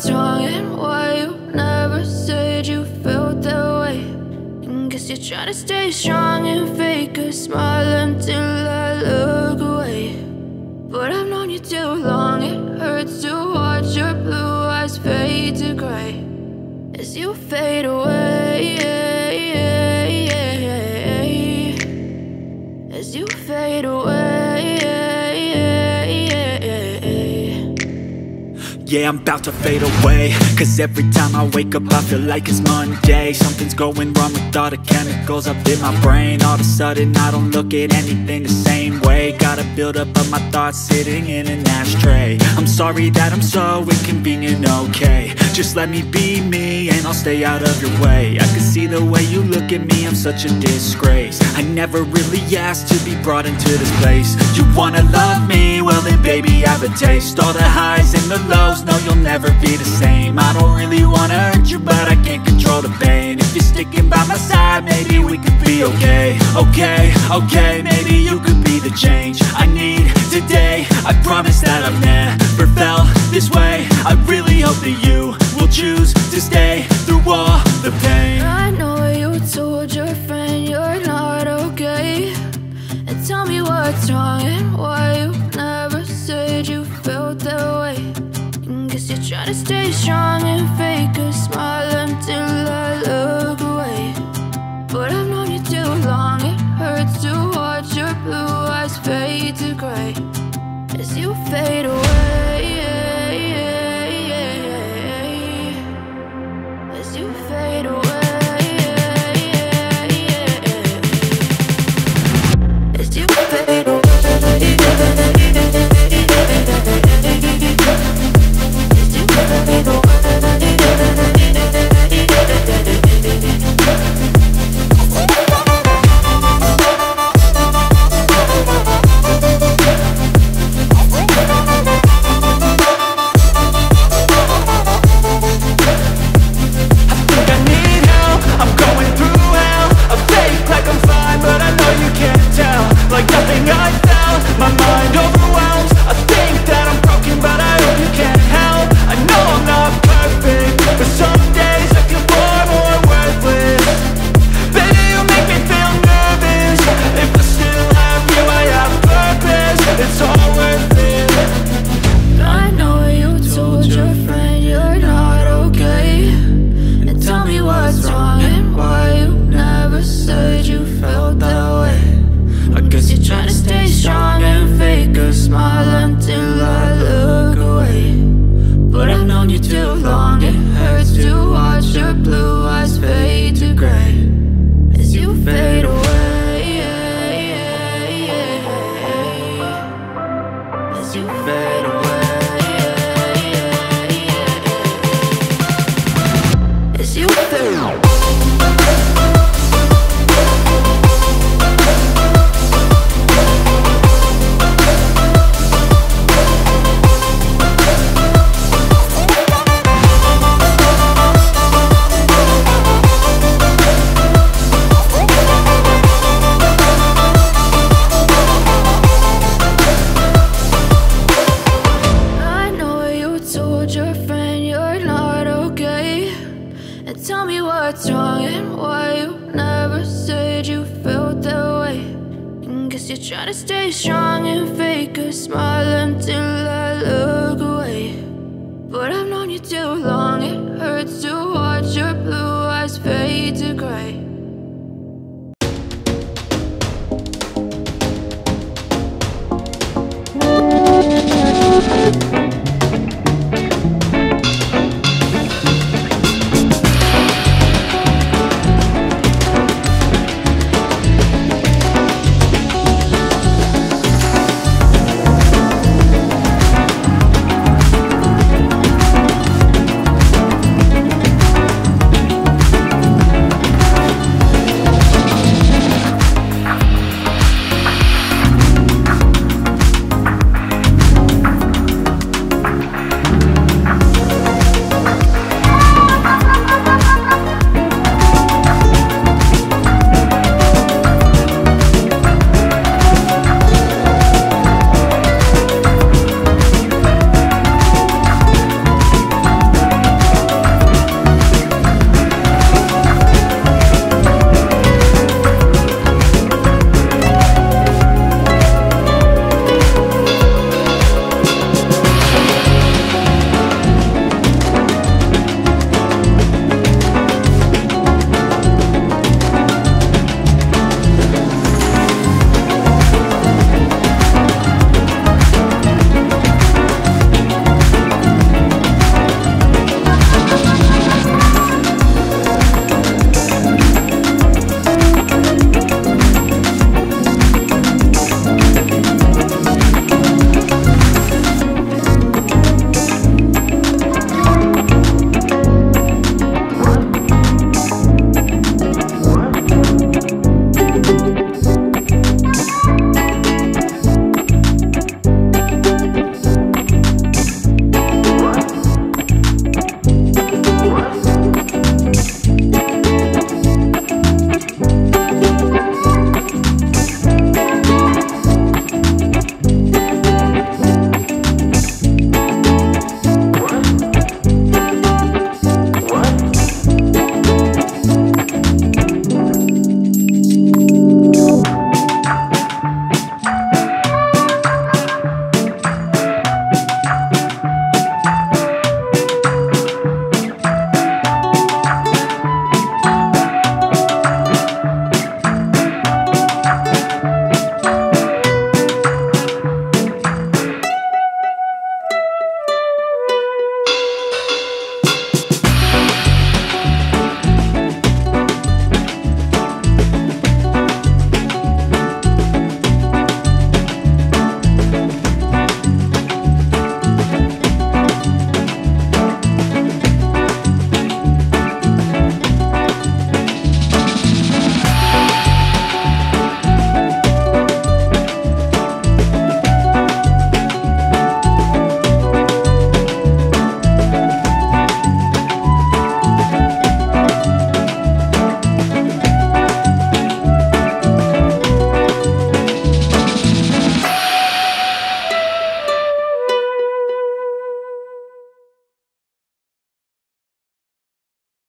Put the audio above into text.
what's wrong and why you never said you felt that way. And guess you're trying to stay strong and fake a smile until I look away. But I've known you too long, it hurts to watch your blue eyes fade to gray as you fade away, as you fade away. Yeah, I'm about to fade away, cause every time I wake up I feel like it's Monday. Something's going wrong with all the chemicals up in my brain. All of a sudden I don't look at anything the same way. Got a buildup of my thoughts sitting in an ashtray. I'm sorry that I'm so inconvenient, okay. Just let me be me and I'll stay out of your way. I can see the way you look at me, I'm such a disgrace. I never really asked to be brought into this place. You wanna love me? Well then baby, have a taste. All the highs and the lows, no, you'll never be the same. I don't really wanna hurt you, but I can't control the pain. If you're sticking by my side, maybe we could be okay. Okay, maybe you could be the change I need today. I promise that I've never felt this way. I really hope that you will choose to stay through all the pain. I know you told your friend you're not okay, and tell me what's wrong and why you never said you felt that way. Guess you're trying to stay strong and fake a smile until I look away. But I've known you too long, it hurts to watch your blue eyes fade to gray as you fade away, as you fade away, as you fade away. Try to stay strong and fake a smile until I look away. But I've known you too long.